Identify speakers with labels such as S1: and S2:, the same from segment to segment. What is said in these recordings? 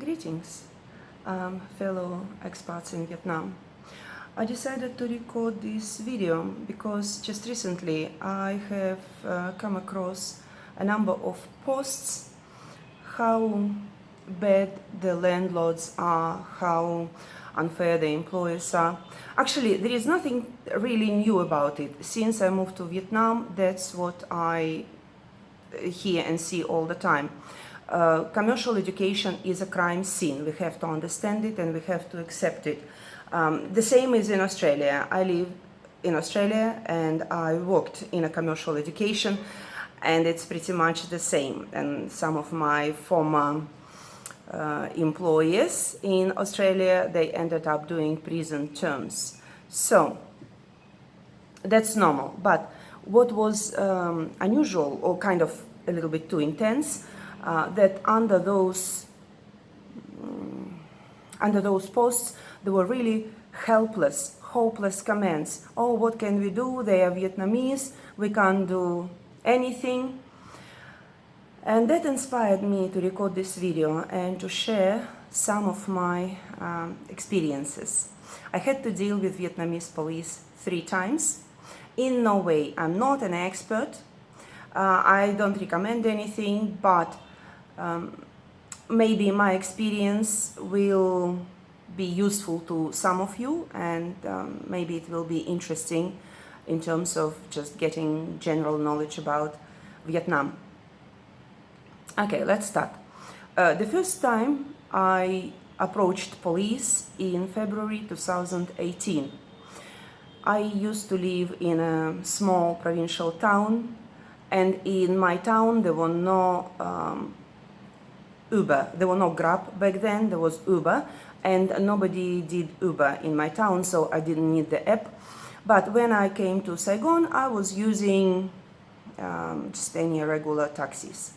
S1: Greetings, fellow expats in Vietnam. I decided to record this video because just recently I have come across a number of posts how bad the landlords are, how unfair the employers are. Actually, there is nothing really new about it. Since I moved to Vietnam, that's what I hear and see all the time. Commercial education is a crime scene. We have to understand it and we have to accept it. The same is in Australia. I live in Australia and I worked in a commercial education, and it's pretty much the same. And some of my former employees in Australia, they ended up doing prison terms. So that's normal. But what was unusual, or kind of a little bit too intense, that under those posts there were really helpless, hopeless comments. Oh, what can we do? They are Vietnamese. We can't do anything. And that inspired me to record this video and to share some of my experiences. I had to deal with Vietnamese police 3 times. In no way, I'm not an expert. I don't recommend anything, but maybe my experience will be useful to some of you, and maybe it will be interesting in terms of just getting general knowledge about Vietnam. Okay, let's start. The first time I approached police in February 2018. I used to live in a small provincial town, and in my town there were no Uber. There were no Grab back then, there was Uber, and nobody did Uber in my town, so I didn't need the app. But when I came to Saigon, I was using just any regular taxis.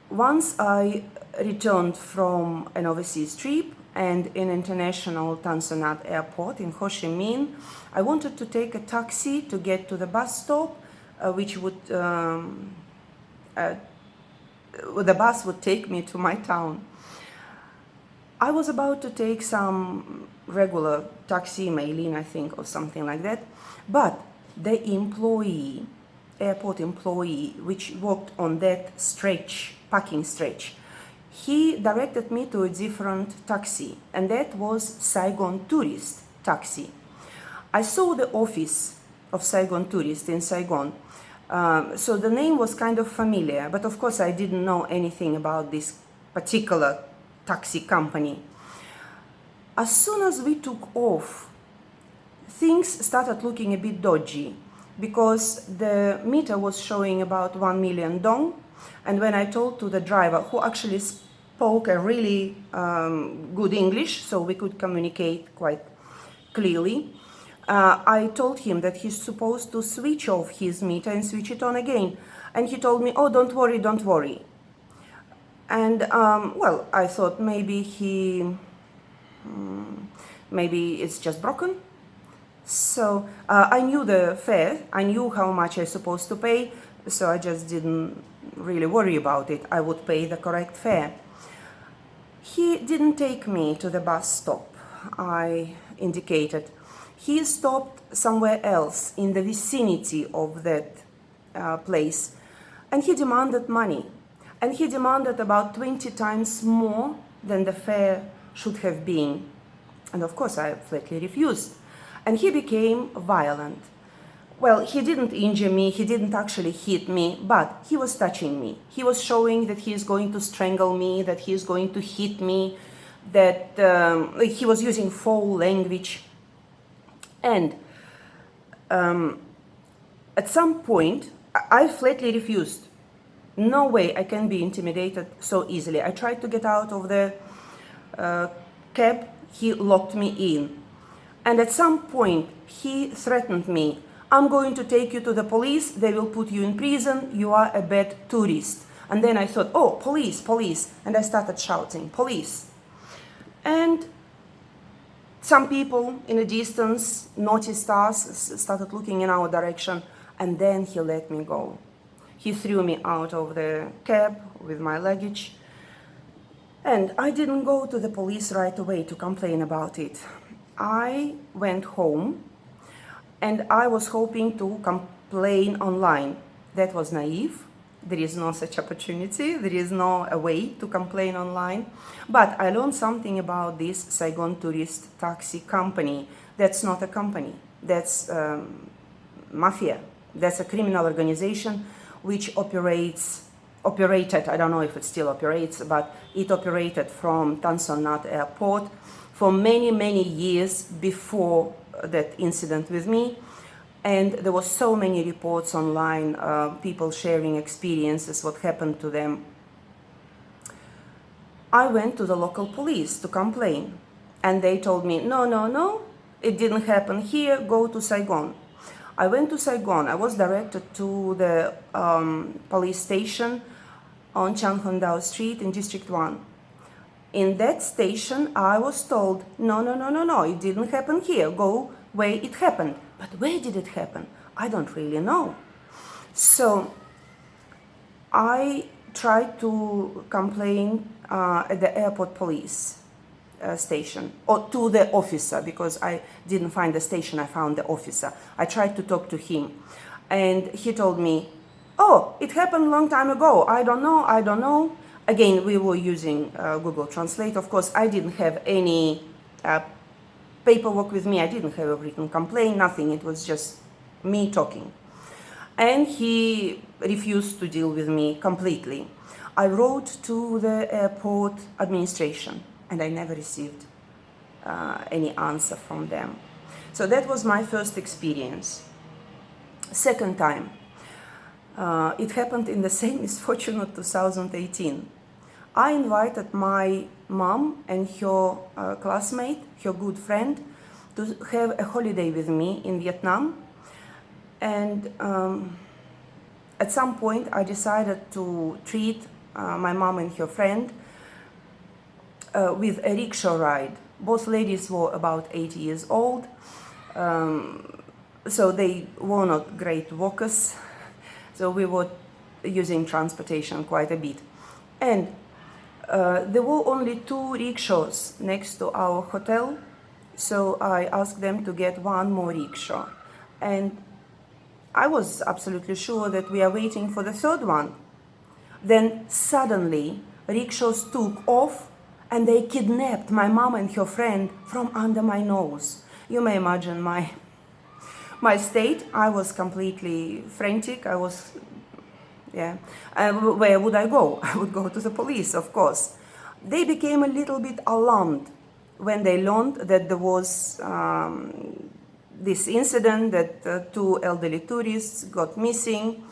S1: Once I returned from an overseas trip and in international Tan Son Nhat airport in Ho Chi Minh, I wanted to take a taxi to get to the bus stop, which would the bus would take me to my town. I was about to take some regular taxi, Maylin, I think, or something like that, but the employee, airport employee, which worked on that stretch, parking stretch, he directed me to a different taxi, and that was Saigon Tourist taxi. I saw the office of Saigon Tourist in Saigon, so the name was kind of familiar, but of course I didn't know anything about this particular taxi company. As soon as we took off, things started looking a bit dodgy, because the meter was showing about 1 million dong, and when I told to the driver, who actually spoke a really good English, so we could communicate quite clearly, I told him that he's supposed to switch off his meter and switch it on again. And he told me, oh, don't worry, don't worry. And, well, I thought maybe maybe it's just broken. So I knew the fare, I knew how much I was supposed to pay, so I just didn't really worry about it. I would pay the correct fare. He didn't take me to the bus stop I indicated. He stopped somewhere else in the vicinity of that place, and he demanded money. And he demanded about 20 times more than the fare should have been. And of course I flatly refused. And he became violent. Well, he didn't injure me, he didn't actually hit me, but he was touching me. He was showing that he is going to strangle me, that he is going to hit me, that he was using foul language. And at some point, I flatly refused. No way I can be intimidated so easily. I tried to get out of the cab, he locked me in. And at some point, he threatened me. I'm going to take you to the police, they will put you in prison, you are a bad tourist. And then I thought, oh, police, police. And I started shouting, police. And some people in the distance noticed us, started looking in our direction, and then he let me go. He threw me out of the cab with my luggage, And I didn't go to the police right away to complain about it. I went home and I was hoping to complain online. That was naive. There is no such opportunity. There is no a way to complain online. But I learned something about this Saigon Tourist Taxi Company. That's not a company. That's mafia. That's a criminal organization which operated, I don't know if it still operates, but it operated from Tan Son Nhat Airport for many, many years before that incident with me. And there were so many reports online, people sharing experiences, what happened to them. I went to the local police to complain. And they told me, no, no, no, it didn't happen here, go to Saigon. I went to Saigon. I was directed to the police station on Chan Hon Dao Street in District 1. In that station, I was told, no, no, no, no, no, it didn't happen here. Go where it happened. But where did it happen? I don't really know. So I tried to complain at the airport police station, or to the officer, because I didn't find the station, I found the officer. I tried to talk to him, and he told me, oh, it happened a long time ago, I don't know, I don't know. Again, we were using Google Translate. Of course, I didn't have any paperwork with me, I didn't have a written complaint, nothing, it was just me talking. And he refused to deal with me completely. I wrote to the airport administration, and I never received any answer from them. So that was my first experience. Second time, it happened in the same misfortune of 2018. I invited my mom and her classmate, her good friend, to have a holiday with me in Vietnam. And at some point I decided to treat my mom and her friend with a rickshaw ride. Both ladies were about 80 years old, so they were not great walkers, so we were using transportation quite a bit. And there were only 2 rickshaws next to our hotel, so I asked them to get one more rickshaw. And I was absolutely sure that we are waiting for the third one. Then suddenly, rickshaws took off and they kidnapped my mom and her friend from under my nose. You may imagine my state. I was completely frantic. I was, yeah. Where would I go? I would go to the police, of course. They became a little bit alarmed when they learned that there was this incident, that 2 elderly tourists got missing.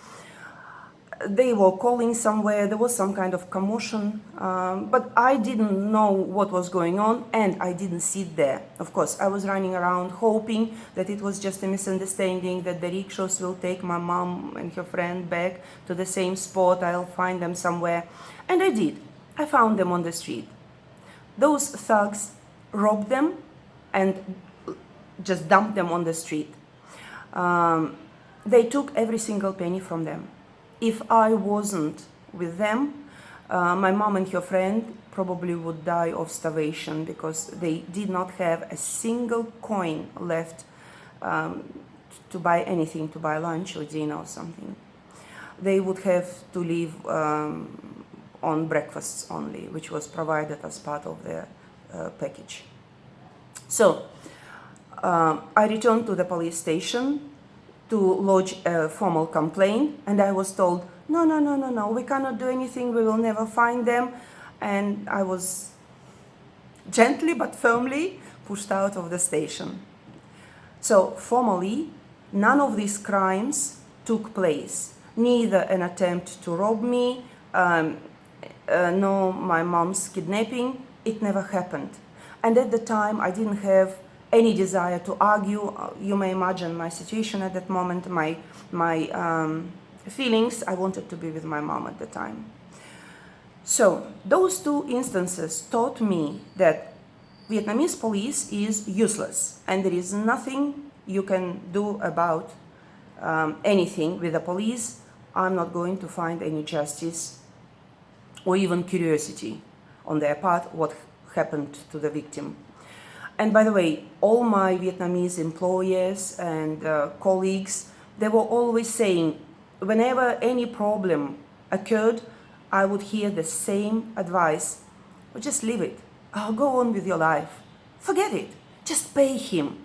S1: They were calling somewhere, there was some kind of commotion, but I didn't know what was going on, and I didn't sit there. Of course, I was running around hoping that it was just a misunderstanding, that the rickshaws will take my mom and her friend back to the same spot, I'll find them somewhere. And I did. I found them on the street. Those thugs robbed them and just dumped them on the street. They took every single penny from them. If I wasn't with them, my mom and her friend probably would die of starvation, because they did not have a single coin left to buy anything, to buy lunch or dinner or something. They would have to live on breakfasts only, which was provided as part of their package. So I returned to the police station to lodge a formal complaint, and I was told, no, no, no, no, no, we cannot do anything, we will never find them. And I was gently but firmly pushed out of the station. So formally, none of these crimes took place. Neither an attempt to rob me, nor my mom's kidnapping. It never happened. And at the time, I didn't have any desire to argue. You may imagine my situation at that moment, my feelings. I wanted to be with my mom at the time. So those 2 instances taught me that Vietnamese police is useless, and there is nothing you can do about anything with the police. I'm not going to find any justice or even curiosity on their part what happened to the victim. And by the way, all my Vietnamese employers and colleagues, they were always saying, whenever any problem occurred, I would hear the same advice: well, just leave it. Go on with your life. Forget it. Just pay him.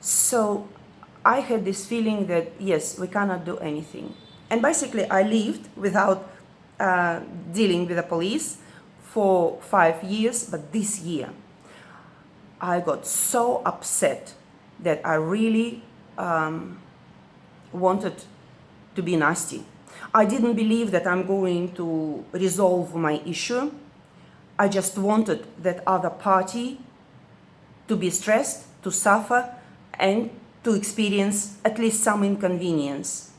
S1: So I had this feeling that, yes, we cannot do anything. And basically, I lived without dealing with the police for 5 years, but this year, I got so upset that I really wanted to be nasty. I didn't believe that I'm going to resolve my issue. I just wanted that other party to be stressed, to suffer, and to experience at least some inconvenience.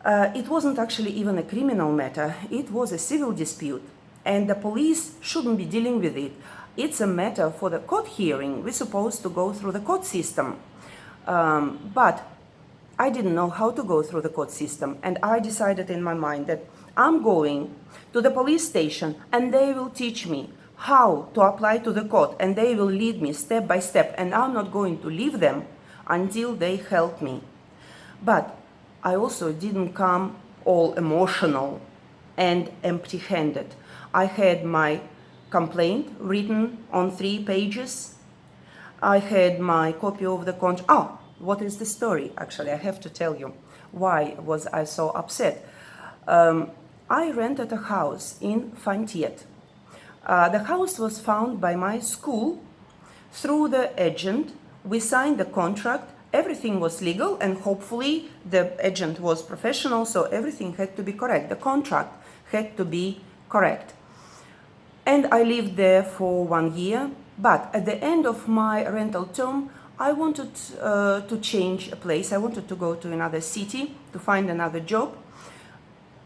S1: It wasn't actually even a criminal matter, it was a civil dispute, and the police shouldn't be dealing with it. It's a matter for the court hearing. We're supposed to go through the court system. But I didn't know how to go through the court system, and I decided in my mind that I'm going to the police station and they will teach me how to apply to the court, and they will lead me step by step, and I'm not going to leave them until they help me. But I also didn't come all emotional and empty-handed. I had my complaint written on 3 pages. I had my copy of the contract. What is the story? Actually, I have to tell you why was I so upset. I rented a house in Phan Thiet. The house was found by my school through the agent. We signed the contract. Everything was legal, and hopefully the agent was professional, so everything had to be correct. The contract had to be correct. And I lived there for 1 year, but at the end of my rental term, I wanted to change a place. I wanted to go to another city to find another job.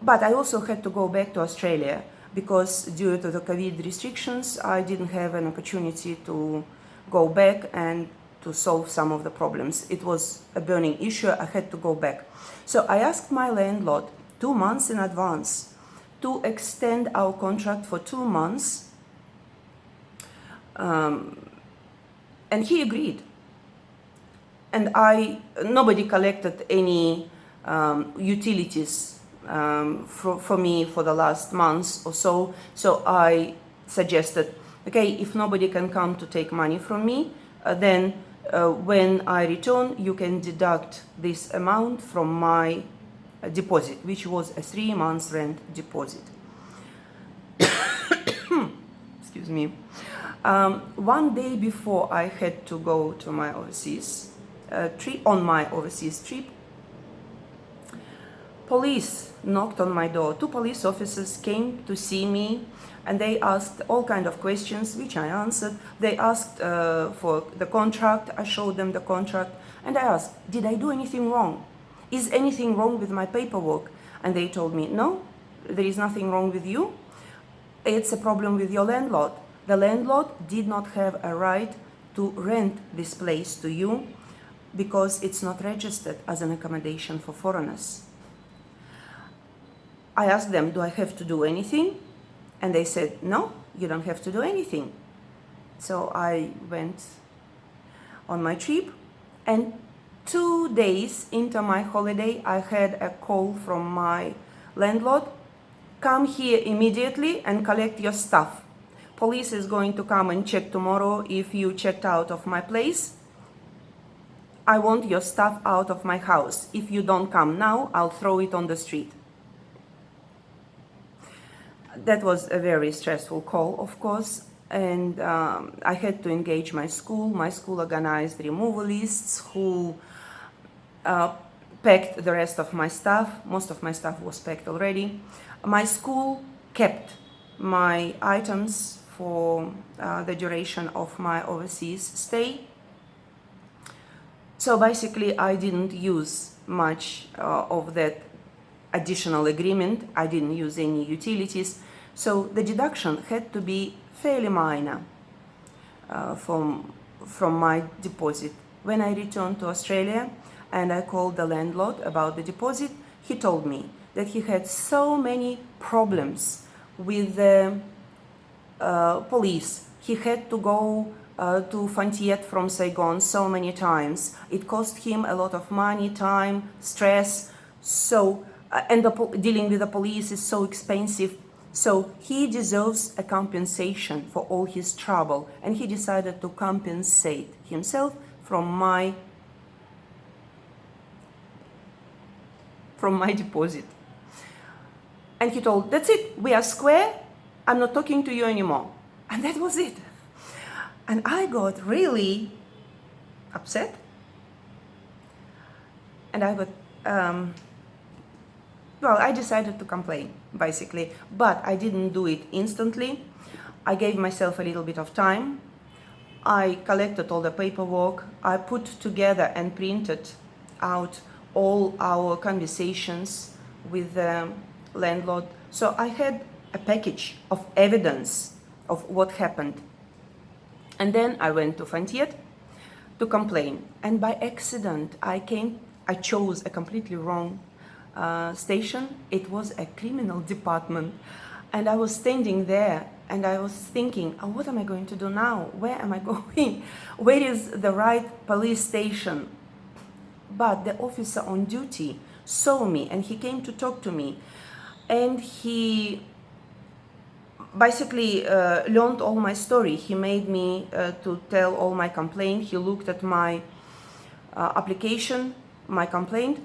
S1: But I also had to go back to Australia because due to the COVID restrictions, I didn't have an opportunity to go back and to solve some of the problems. It was a burning issue. I had to go back. So I asked my landlord 2 months in advance to extend our contract for 2 months. And he agreed. And nobody collected any utilities for me for the last months or so. So I suggested, okay, if nobody can come to take money from me, then when I return, you can deduct this amount from my deposit, which was a 3 months rent deposit. Excuse me. 1 day before I had to go to my overseas trip, police knocked on my door. 2 police officers came to see me, and they asked all kind of questions, which I answered. They asked for the contract. I showed them the contract, and I asked, did I do anything wrong? Is anything wrong with my paperwork? And they told me, no, there is nothing wrong with you. It's a problem with your landlord. The landlord did not have a right to rent this place to you because it's not registered as an accommodation for foreigners. I asked them, do I have to do anything? And they said, no, you don't have to do anything. So I went on my trip, and 2 days into my holiday, I had a call from my landlord: come here immediately and collect your stuff. Police is going to come and check tomorrow if you checked out of my place. I want your stuff out of my house. If you don't come now, I'll throw it on the street. That was a very stressful call, of course, and I had to engage my school. My school organized removalists who packed the rest of my stuff. Most of my stuff was packed already. My school kept my items for the duration of my overseas stay. So basically, I didn't use much of that additional agreement. I didn't use any utilities. So the deduction had to be fairly minor from my deposit. When I returned to Australia and I called the landlord about the deposit, he told me that he had so many problems with the police. He had to go to Phan Thiet from Saigon so many times. It cost him a lot of money, time, stress. So, and dealing with the police is so expensive. So he deserves a compensation for all his trouble, and he decided to compensate himself from my deposit. And he told, that's it, we are square, I'm not talking to you anymore. And that was it. And I got really upset. And I got, I decided to complain, basically. But I didn't do it instantly. I gave myself a little bit of time. I collected all the paperwork. I put together and printed out all our conversations with the landlord. So I had a package of evidence of what happened. And then I went to Phan Thiet to complain. And by accident, I chose a completely wrong station. It was a criminal department. And I was standing there and I was thinking, oh, what am I going to do now? Where am I going? Where is the right police station? But the officer on duty saw me and he came to talk to me. And he basically learned all my story. He made me to tell all my complaint. He looked at my application, my complaint,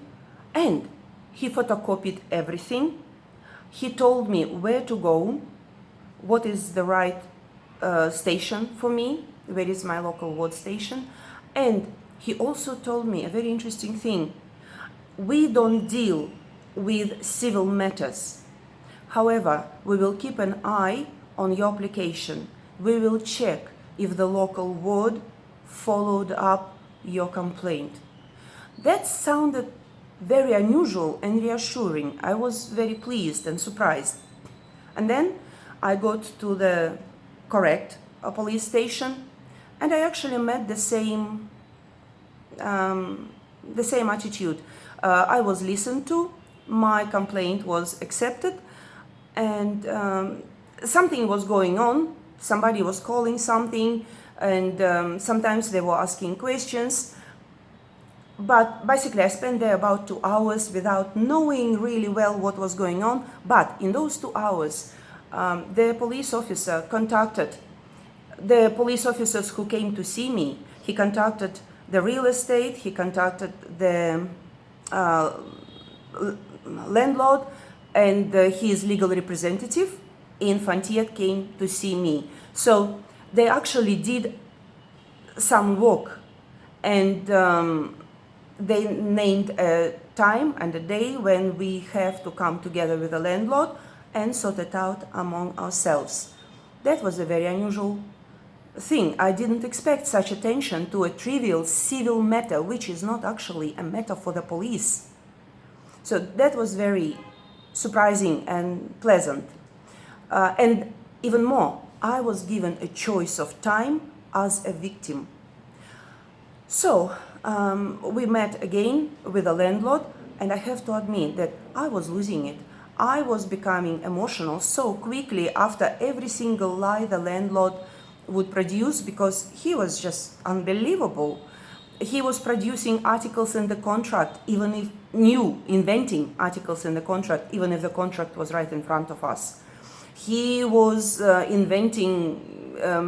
S1: and he photocopied everything. He told me where to go, what is the right station for me, where is my local ward station. And he also told me a very interesting thing. We don't deal with civil matters. However, we will keep an eye on your application. We will check if the local ward followed up your complaint. That sounded very unusual and reassuring. I was very pleased and surprised. And then I got to the correct police station, and I actually met the same attitude. I was listened to, my complaint was accepted, and something was going on. Somebody was calling something, and sometimes they were asking questions. But basically, I spent there about 2 hours without knowing really well what was going on. But in those 2 hours, the police officer contacted the police officers who came to see me. He contacted the real estate, he contacted the landlord, and his legal representative in Phan Thiet came to see me. So they actually did some work, and they named a time and a day when we have to come together with the landlord and sort it out among ourselves. That was a very unusual thing. I didn't expect such attention to a trivial civil matter, which is not actually a matter for the police. So that was very surprising and pleasant. And even more, I was given a choice of time as a victim. So we met again with the landlord, and I have to admit that I was losing it. I was becoming emotional so quickly after every single lie the landlord would produce, because he was just unbelievable. He was producing articles in the contract, even if inventing articles in the contract, even if the contract was right in front of us. He was inventing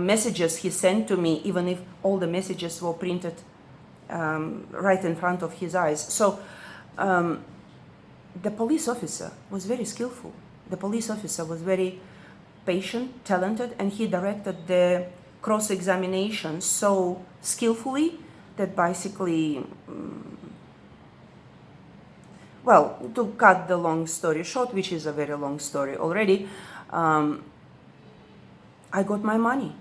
S1: messages he sent to me, even if all the messages were printed right in front of his eyes. So the police officer was very skillful. The police officer was very patient, talented, and he directed the cross-examination so skillfully that basically, to cut the long story short, which is a very long story already, I got my money.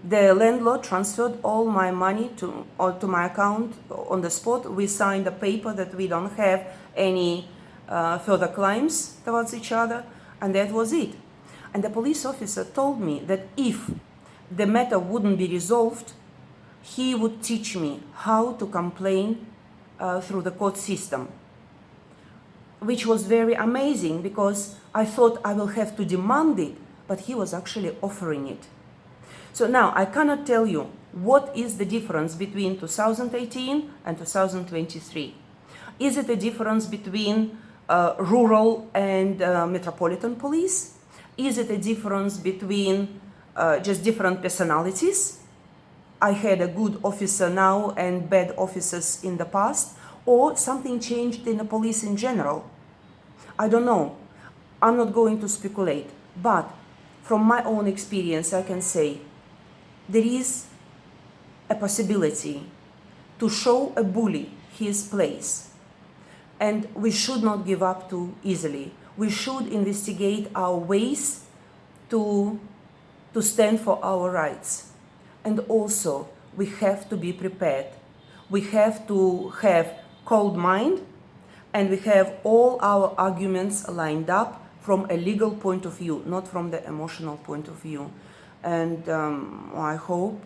S1: The landlord transferred all my money to my account on the spot. We signed a paper that we don't have any further claims towards each other, and that was it. And the police officer told me that if the matter wouldn't be resolved, he would teach me how to complain through the court system. which was very amazing because I thought I will have to demand it, but he was actually offering it. So now I cannot tell you what is the difference between 2018 and 2023. Is it a difference between rural and metropolitan police? Is it a difference between just different personalities? I had a good officer now and bad officers in the past, or something changed in the police in general. I don't know. I'm not going to speculate, but from my own experience, I can say there is a possibility to show a bully his place, and we should not give up too easily. We should investigate our ways to stand for our rights. And also, we have to be prepared. We have to have cold mind, and we have all our arguments lined up from a legal point of view, not from the emotional point of view. And I hope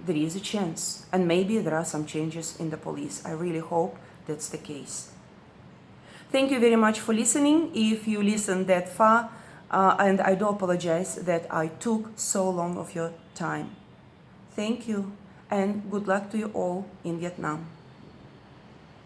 S1: there is a chance, and maybe there are some changes in the police. I really hope that's the case. Thank you very much for listening, if you listened that far, and I do apologize that I took so long of your time. Thank you, and good luck to you all in Vietnam.